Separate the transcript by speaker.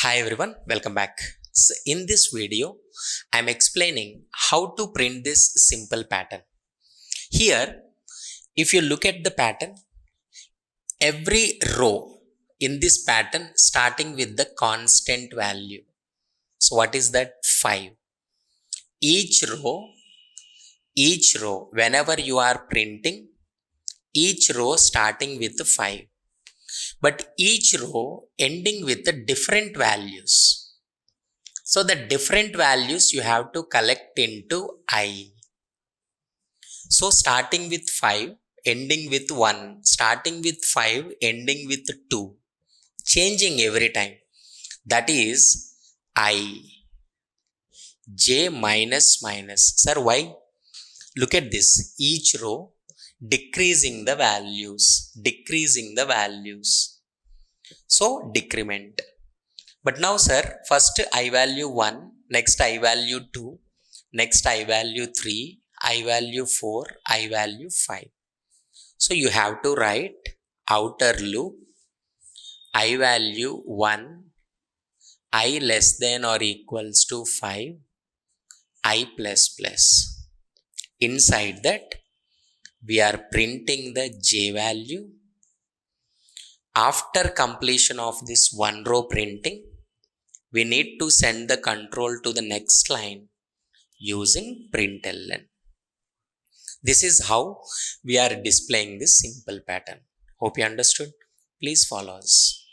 Speaker 1: Hi everyone, welcome back. So in this video, I am explaining how to print this simple pattern. Here, if you look at the pattern, every row in this pattern starting with the constant value. So what is that? 5. Each row, whenever you are printing, each row starting with 5. But each row ending with the different values. So the different values you have to collect into I. So starting with 5, ending with 1, starting with 5, ending with 2, changing every time. That is I. J minus minus. Sir, why? Look at this. Each row decreasing the values. So decrement. But now, sir, first I value 1, next I value 2, next I value 3, I value 4, I value 5. So you have to write outer loop, I value 1, I less than or equals to 5, I plus plus. Inside that, we are printing the J value. After completion of this one row printing, we need to send the control to the next line using println. This is how we are displaying this simple pattern. Hope you understood. Please follow us.